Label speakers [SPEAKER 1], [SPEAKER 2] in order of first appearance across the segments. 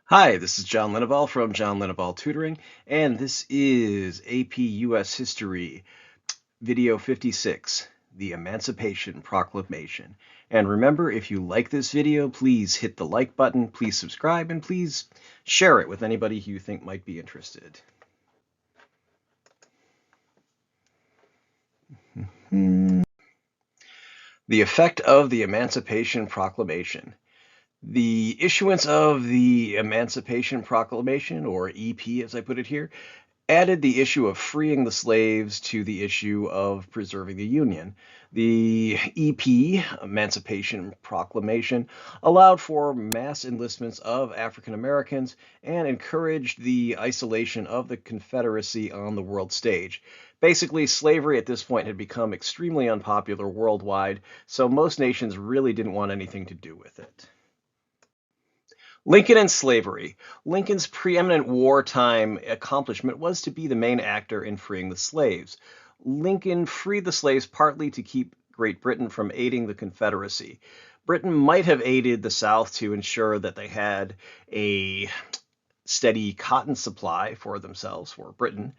[SPEAKER 1] Hi, this is John Linebaugh from John Linebaugh Tutoring, and this is APUS History, Video 56, the Emancipation Proclamation. And remember, if you like this video, please hit the like button, please subscribe, and please share it with anybody who you think might be interested. The effect of the Emancipation Proclamation. The issuance of the Emancipation Proclamation, or EP as I put it here, added the issue of freeing the slaves to the issue of preserving the Union. The EP, Emancipation Proclamation, allowed for mass enlistments of African Americans and encouraged the isolation of the Confederacy on the world stage. Basically, slavery at this point had become extremely unpopular worldwide, so most nations really didn't want anything to do with it. Lincoln and slavery. Lincoln's preeminent wartime accomplishment was to be the main actor in freeing the slaves. Lincoln freed the slaves partly to keep Great Britain from aiding the Confederacy. Britain might have aided the South to ensure that they had a steady cotton supply for themselves, for Britain,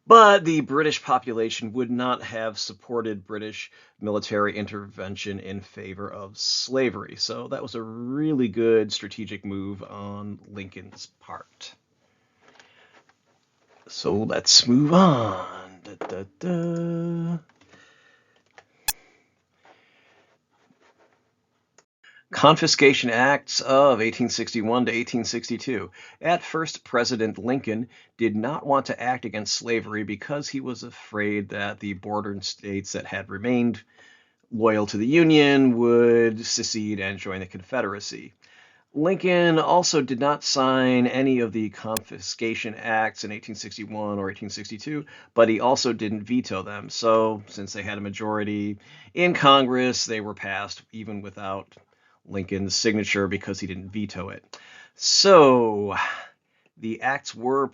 [SPEAKER 1] but the British population would not have supported British military intervention in favor of slavery. So that was a really good strategic move on Lincoln's part. So let's move on. Confiscation Acts of 1861 to 1862. At first, President Lincoln did not want to act against slavery because he was afraid that the border states that had remained loyal to the Union would secede and join the Confederacy. Lincoln also did not sign any of the Confiscation Acts in 1861 or 1862, but he also didn't veto them. So, since they had a majority in Congress, they were passed even without Lincoln's signature because he didn't veto it. So the acts were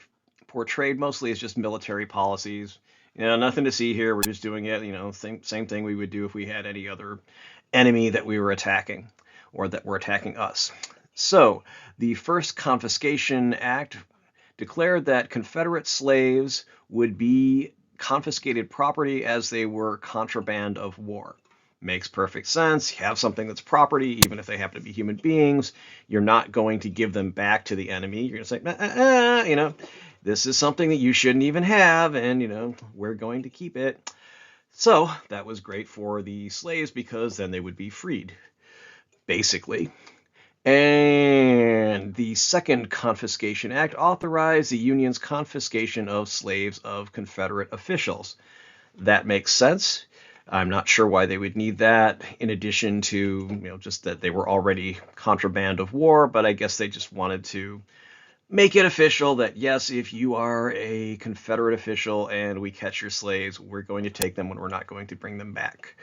[SPEAKER 1] portrayed mostly as just military policies. Nothing to see here. We're just doing it, same thing we would do if we had any other enemy that we were attacking or that were attacking us. So the first Confiscation Act declared that Confederate slaves would be confiscated property as they were contraband of war. Makes perfect sense. You have something that's property, even if they happen to be human beings, you're not going to give them back to the enemy. You're going to say, this is something that you shouldn't even have, and, we're going to keep it. So that was great for the slaves because then they would be freed, basically. And the Second Confiscation Act authorized the Union's confiscation of slaves of Confederate officials. That makes sense. I'm not sure why they would need that in addition to, just that they were already contraband of war, but I guess they just wanted to make it official that, yes, if you are a Confederate official and we catch your slaves, we're going to take them and we're not going to bring them back.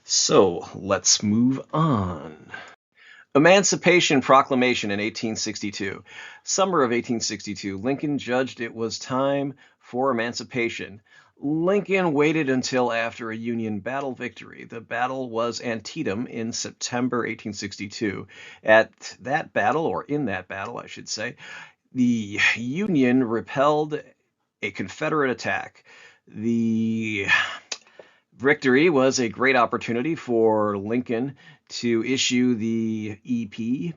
[SPEAKER 1] So let's move on. Emancipation Proclamation in 1862. Summer of 1862, Lincoln judged it was time for emancipation. Lincoln waited until after a Union battle victory. The battle was Antietam in September 1862. At that battle, or in that battle, I should say, the Union repelled a Confederate attack. The victory was a great opportunity for Lincoln to issue the EP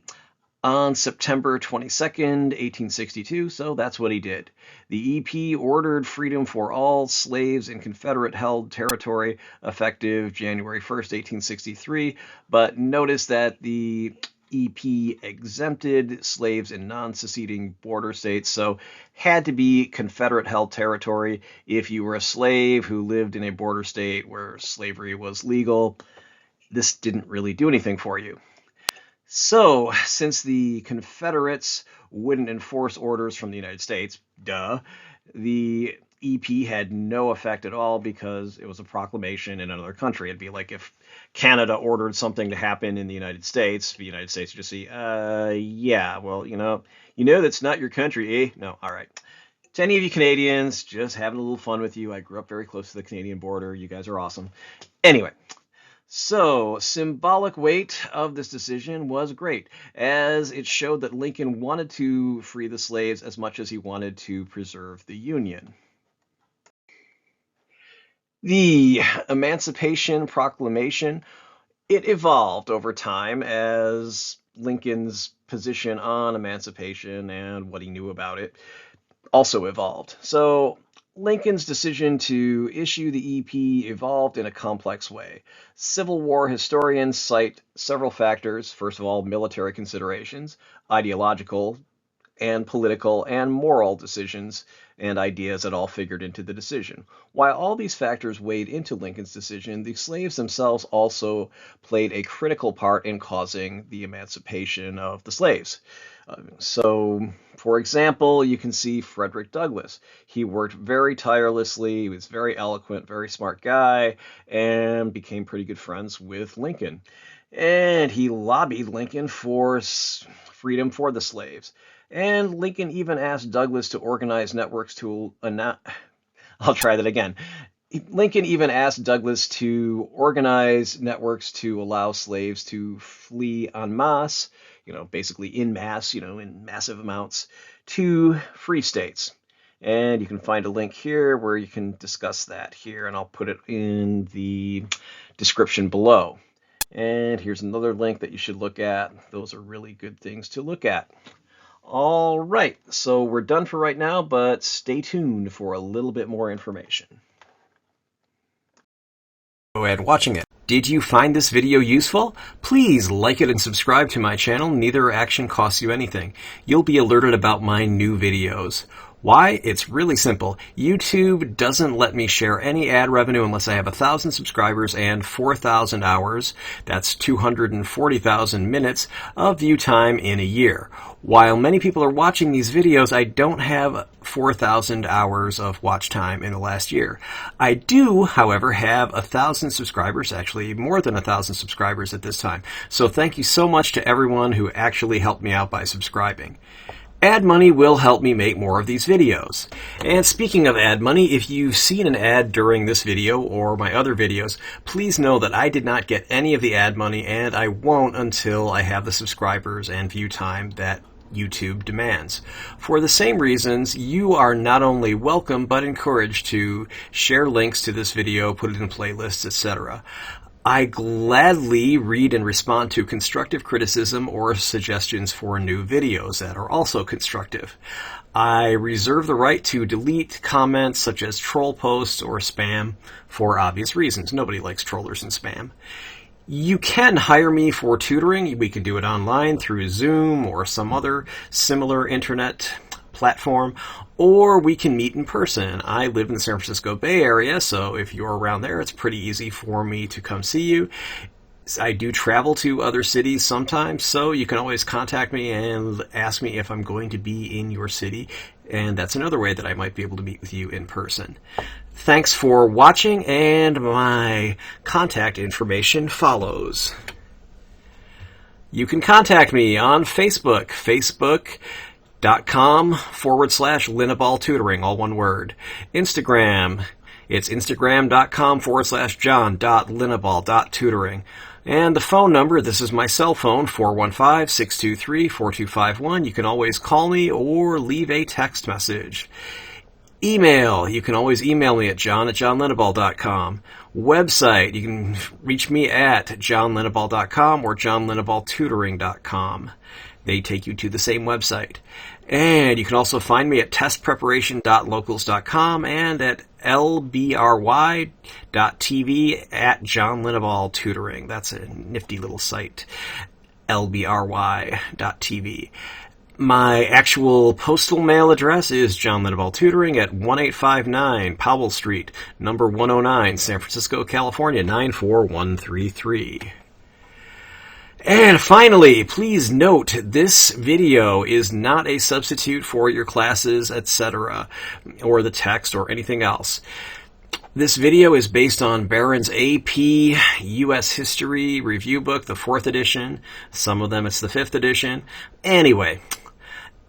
[SPEAKER 1] on September 22nd, 1862, so that's what he did. The EP ordered freedom for all slaves in Confederate-held territory effective January 1st, 1863, but notice that the EP exempted slaves in non-seceding border states, so had to be Confederate-held territory. If you were a slave who lived in a border state where slavery was legal, this didn't really do anything for you. So, since the Confederates wouldn't enforce orders from the United States, the EP had no effect at all because it was a proclamation in another country. It'd be like if Canada ordered something to happen in the United States, the United States would just say, yeah, well, that's not your country, eh? No, all right. To any of you Canadians, just having a little fun with you. I grew up very close to the Canadian border. You guys are awesome. Anyway, So, symbolic weight of this decision was great, as it showed that Lincoln wanted to free the slaves as much as he wanted to preserve the Union. The Emancipation Proclamation, it evolved over time as Lincoln's position on emancipation and what he knew about it also evolved. So Lincoln's decision to issue the EP evolved in a complex way. Civil War historians cite several factors. First of all, military considerations, ideological and political and moral decisions and ideas that all figured into the decision. While all these factors weighed into Lincoln's decision, the slaves themselves also played a critical part in causing the emancipation of the slaves. So, for example, you can see Frederick Douglass. He worked very tirelessly, he was very eloquent, very smart guy, and became pretty good friends with Lincoln. And he lobbied Lincoln for freedom for the slaves. And Lincoln even asked Douglass to organize networks to I'll try that again. Lincoln even asked Douglass to organize networks to allow slaves to flee en masse, basically in mass, in massive amounts, to free states. And you can find a link here where you can discuss that here, and I'll put it in the description below. And here's another link that you should look at. Those are really good things to look at. All right, so we're done for right now, but stay tuned for a little bit more information. And watching it. Did you find this video useful? Please like it and subscribe to my channel. Neither action costs you anything. You'll be alerted about my new videos. Why? It's really simple. YouTube doesn't let me share any ad revenue unless I have 1,000 subscribers and 4,000 hours, that's 240,000 minutes, of view time in a year. While many people are watching these videos, I don't have 4,000 hours of watch time in the last year. I do, however, have 1,000 subscribers, actually more than 1,000 subscribers at this time. So thank you so much to everyone who actually helped me out by subscribing. Ad money will help me make more of these videos. And speaking of ad money, if you've seen an ad during this video or my other videos, please know that I did not get any of the ad money, and I won't until I have the subscribers and view time that YouTube demands. For the same reasons, you are not only welcome but encouraged to share links to this video, put it in playlists, etc. I gladly read and respond to constructive criticism or suggestions for new videos that are also constructive. I reserve the right to delete comments such as troll posts or spam for obvious reasons. Nobody likes trollers and spam. You can hire me for tutoring. We can do it online through Zoom or some other similar internet platform, or we can meet in person. I live in the San Francisco Bay Area, so if you're around there, it's pretty easy for me to come see you. I do travel to other cities sometimes, so you can always contact me and ask me if I'm going to be in your city, and that's another way that I might be able to meet with you in person. Thanks for watching, and my contact information follows. You can contact me on Facebook, facebook.com/Linnaball Tutoring, all one word. Instagram, it's instagram.com/John.Linnaball.tutoring. And the phone number, this is my cell phone, 415-623-4251. You can always call me or leave a text message. Email, you can always email me at john@johnlinnaball.com. Website, you can reach me at johnlinnaball.com or johnlinnaballtutoring.com. They take you to the same website. And you can also find me at testpreparation.locals.com and at lbry.tv at John Linnaball Tutoring. That's a nifty little site, lbry.tv. My actual postal mail address is John Linnaball Tutoring at 1859 Powell Street, number 109, San Francisco, California, 94133. And finally, please note, this video is not a substitute for your classes, etc., or the text or anything else. This video is based on Barron's AP U.S. History Review Book, the 4th edition. Some of them it's the 5th edition. Anyway,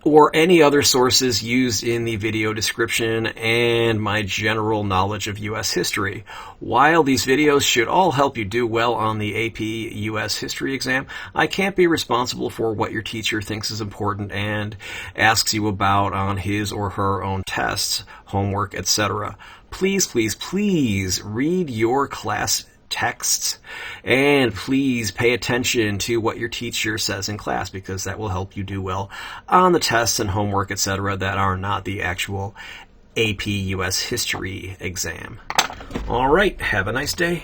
[SPEAKER 1] or any other sources used in the video description, and my general knowledge of U.S. history. While these videos should all help you do well on the AP U.S. history exam, I can't be responsible for what your teacher thinks is important and asks you about on his or her own tests, homework, etc. Please, please, please read your class texts, and please pay attention to what your teacher says in class, because that will help you do well on the tests and homework, etc., that are not the actual AP US history exam. All right, have a nice day.